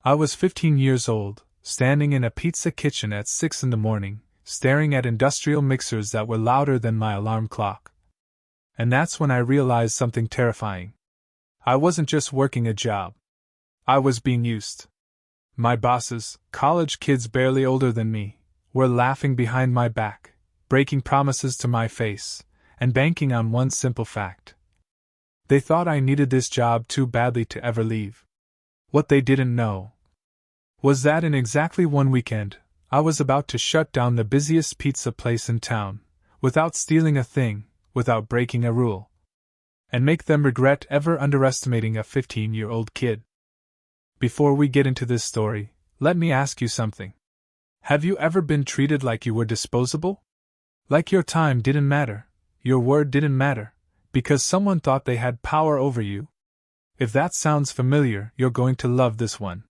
I was 15 years old, standing in a pizza kitchen at 6 in the morning, staring at industrial mixers that were louder than my alarm clock. And that's when I realized something terrifying. I wasn't just working a job. I was being used. My bosses, college kids barely older than me, were laughing behind my back, breaking promises to my face, and banking on one simple fact. They thought I needed this job too badly to ever leave. What they didn't know was that in exactly one weekend, I was about to shut down the busiest pizza place in town, without stealing a thing, without breaking a rule, and make them regret ever underestimating a 15-year-old kid. Before we get into this story, let me ask you something. Have you ever been treated like you were disposable? Like your time didn't matter, your word didn't matter, because someone thought they had power over you? If that sounds familiar, you're going to love this one.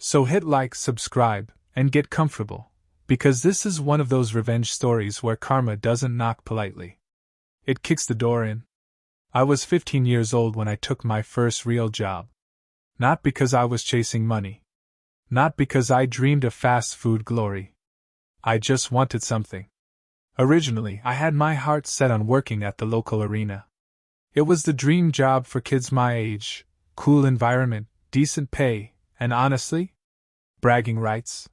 So hit like, subscribe, and get comfortable, because this is one of those revenge stories where karma doesn't knock politely. It kicks the door in. I was 15 years old when I took my first real job. Not because I was chasing money. Not because I dreamed of fast food glory. I just wanted something. Originally, I had my heart set on working at the local arena. It was the dream job for kids my age, cool environment, decent pay, and honestly, bragging rights.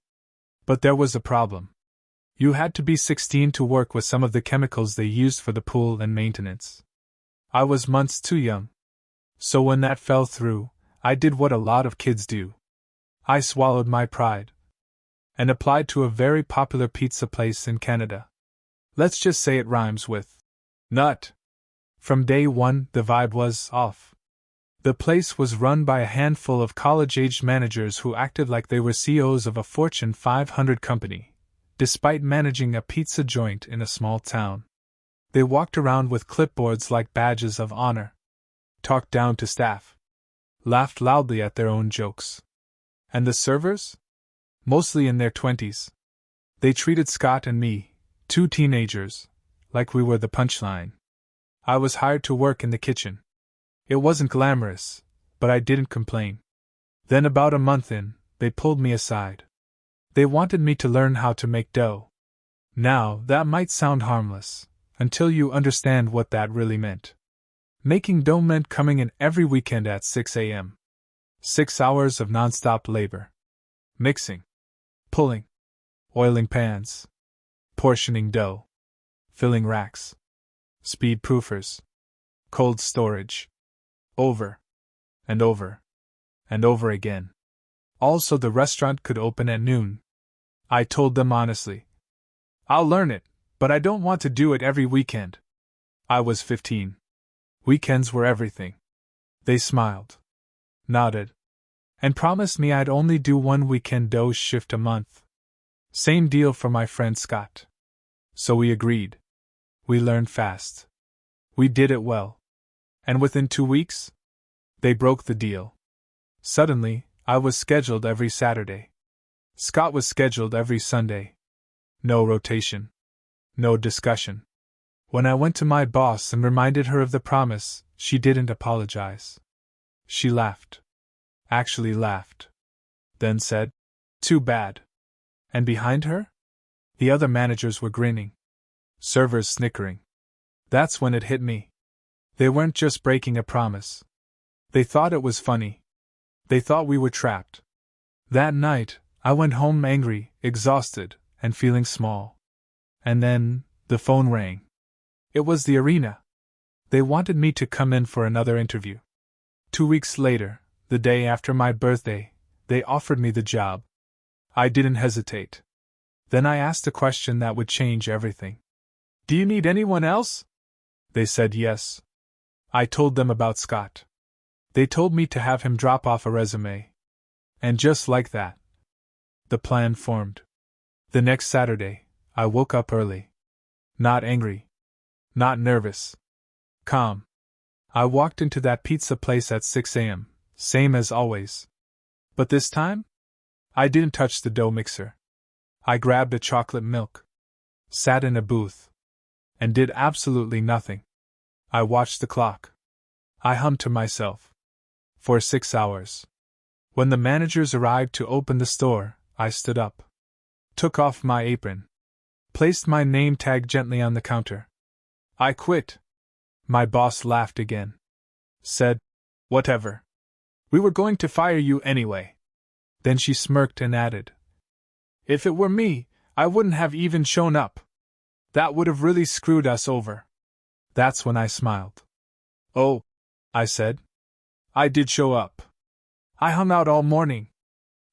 But there was a problem. You had to be 16 to work with some of the chemicals they used for the pool and maintenance. I was months too young. So when that fell through, I did what a lot of kids do. I swallowed my pride and applied to a very popular pizza place in Canada. Let's just say it rhymes with nut. From day one, the vibe was off. The place was run by a handful of college-aged managers who acted like they were CEOs of a Fortune 500 company, despite managing a pizza joint in a small town. They walked around with clipboards like badges of honor, talked down to staff, laughed loudly at their own jokes. And the servers? Mostly in their 20s. They treated Scott and me, two teenagers, like we were the punchline. I was hired to work in the kitchen. It wasn't glamorous, but I didn't complain. Then about a month in, they pulled me aside. They wanted me to learn how to make dough. Now, that might sound harmless, until you understand what that really meant. Making dough meant coming in every weekend at 6 a.m. 6 hours of non-stop labor. Mixing. Pulling. Oiling pans. Portioning dough. Filling racks. Speed proofers. Cold storage. Over. And over. And over again. Also, the restaurant could open at noon. I told them honestly. I'll learn it, but I don't want to do it every weekend. I was 15. Weekends were everything. They smiled, nodded, and promised me I'd only do one weekend dough shift a month. Same deal for my friend Scott. So we agreed. We learned fast. We did it well. And within 2 weeks, they broke the deal. Suddenly, I was scheduled every Saturday. Scott was scheduled every Sunday. No rotation. No discussion. When I went to my boss and reminded her of the promise, she didn't apologize. She laughed. Actually laughed. Then said, "Too bad." And behind her? The other managers were grinning. Servers snickering. That's when it hit me. They weren't just breaking a promise. They thought it was funny. They thought we were trapped. That night, I went home angry, exhausted, and feeling small. And then, the phone rang. It was the arena. They wanted me to come in for another interview. 2 weeks later, the day after my birthday, they offered me the job. I didn't hesitate. Then I asked a question that would change everything. "Do you need anyone else?" They said yes. I told them about Scott. They told me to have him drop off a resume. And just like that, the plan formed. The next Saturday, I woke up early. Not angry. Not nervous. Calm. I walked into that pizza place at 6 a.m., same as always. But this time, I didn't touch the dough mixer. I grabbed a chocolate milk, sat in a booth, and did absolutely nothing. I watched the clock. I hummed to myself. For 6 hours. When the managers arrived to open the store, I stood up, took off my apron, placed my name tag gently on the counter. I quit. My boss laughed again. Said, "Whatever. We were going to fire you anyway." Then she smirked and added, "If it were me, I wouldn't have even shown up. That would have really screwed us over." That's when I smiled. "Oh," I said. "I did show up. I hung out all morning.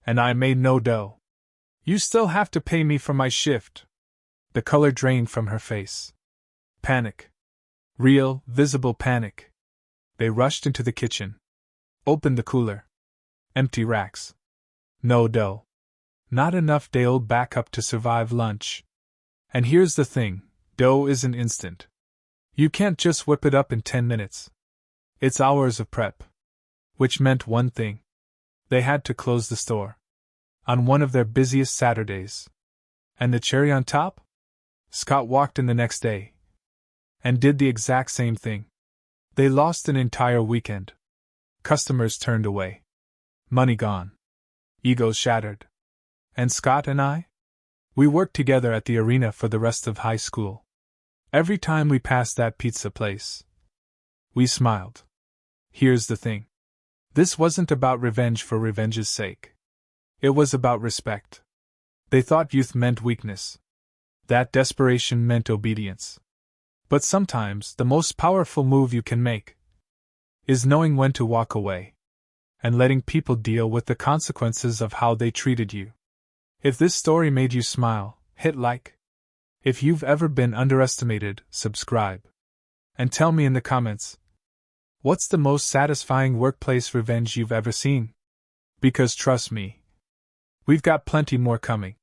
And I made no dough. You still have to pay me for my shift." The color drained from her face. Panic. Real, visible panic. They rushed into the kitchen. Opened the cooler. Empty racks. No dough. Not enough day-old backup to survive lunch. And here's the thing, dough isn't instant. You can't just whip it up in 10 minutes. It's hours of prep. Which meant one thing. They had to close the store. On one of their busiest Saturdays. And the cherry on top? Scott walked in the next day. And did the exact same thing. They lost an entire weekend. Customers turned away. Money gone. Egos shattered. And Scott and I? We worked together at the arena for the rest of high school. Every time we passed that pizza place, we smiled. Here's the thing. This wasn't about revenge for revenge's sake. It was about respect. They thought youth meant weakness. That desperation meant obedience. But sometimes the most powerful move you can make is knowing when to walk away and letting people deal with the consequences of how they treated you. If this story made you smile, hit like. If you've ever been underestimated, subscribe. And tell me in the comments, what's the most satisfying workplace revenge you've ever seen? Because trust me, we've got plenty more coming.